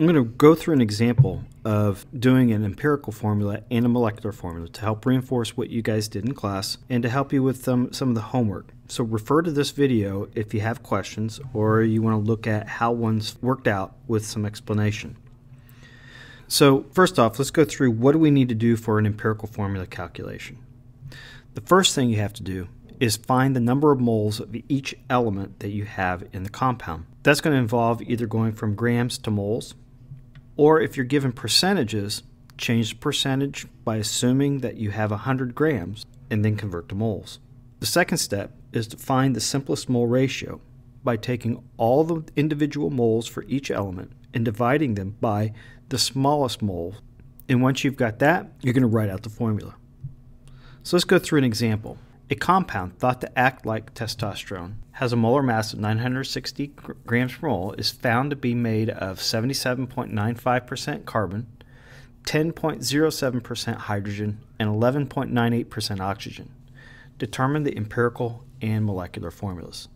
I'm going to go through an example of doing an empirical formula and a molecular formula to help reinforce what you guys did in class and to help you with some of the homework. So refer to this video if you have questions or you want to look at how one's worked out with some explanation. So first off, let's go through what do we need to do for an empirical formula calculation. The first thing you have to do is find the number of moles of each element that you have in the compound. That's going to involve either going from grams to moles, or if you're given percentages, change the percentage by assuming that you have 100 grams and then convert to moles. The second step is to find the simplest mole ratio by taking all the individual moles for each element and dividing them by the smallest mole. And once you've got that, you're going to write out the formula. So let's go through an example. A compound thought to act like testosterone has a molar mass of 960 grams per mole, is found to be made of 77.95% carbon, 10.07% hydrogen, and 11.98% oxygen. Determine the empirical and molecular formulas.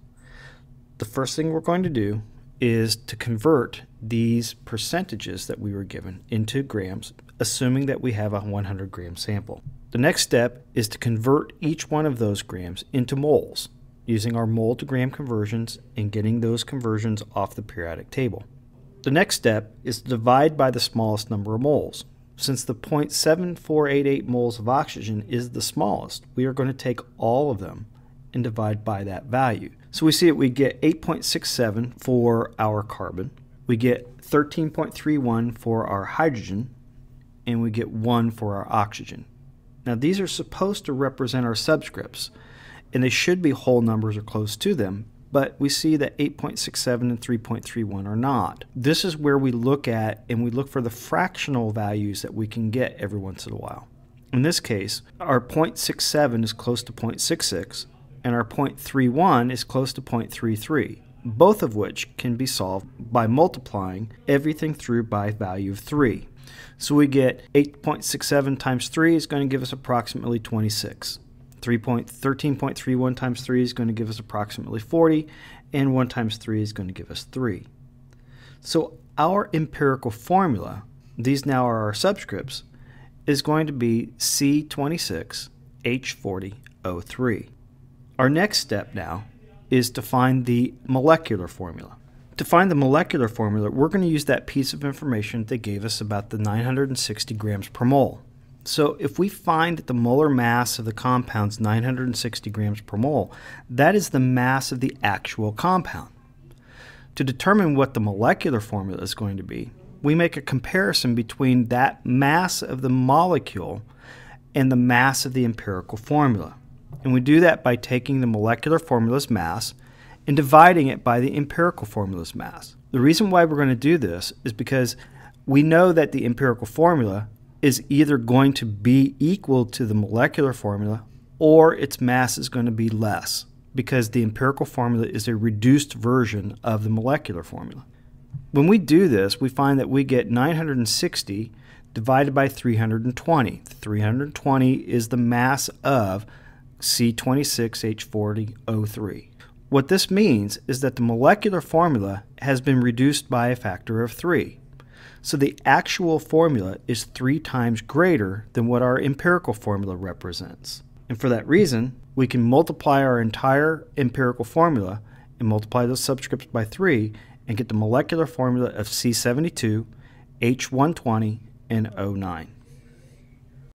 The first thing we're going to do is to convert these percentages that we were given into grams, assuming that we have a 100 gram sample. The next step is to convert each one of those grams into moles, using our mole to gram conversions and getting those conversions off the periodic table. The next step is to divide by the smallest number of moles. Since the 0.7488 moles of oxygen is the smallest, we are going to take all of them and divide by that value. So we see that we get 8.67 for our carbon, we get 13.31 for our hydrogen, and we get 1 for our oxygen. Now these are supposed to represent our subscripts, and they should be whole numbers or close to them, but we see that 8.67 and 3.31 are not. This is where we look at and we look for the fractional values that we can get every once in a while. In this case, our 0.67 is close to 0.66, and our 0.31 is close to 0.33, both of which can be solved by multiplying everything through by a value of 3. So we get 8.67 times 3 is going to give us approximately 26. 13.31 times 3 is going to give us approximately 40, and 1 times 3 is going to give us 3. So our empirical formula, these now are our subscripts, is going to be C26H40O3. Our next step now is to find the molecular formula. To find the molecular formula, we're going to use that piece of information they gave us about the 960 grams per mole. So if we find that the molar mass of the compound is 960 grams per mole, that is the mass of the actual compound. To determine what the molecular formula is going to be, we make a comparison between that mass of the molecule and the mass of the empirical formula. And we do that by taking the molecular formula's mass and dividing it by the empirical formula's mass. The reason why we're going to do this is because we know that the empirical formula is either going to be equal to the molecular formula or its mass is going to be less, because the empirical formula is a reduced version of the molecular formula. When we do this, we find that we get 960 divided by 320. 320 is the mass of C26H40O3. What this means is that the molecular formula has been reduced by a factor of 3. So the actual formula is 3 times greater than what our empirical formula represents. And for that reason, we can multiply our entire empirical formula and multiply those subscripts by 3 and get the molecular formula of C72, H120, and O9.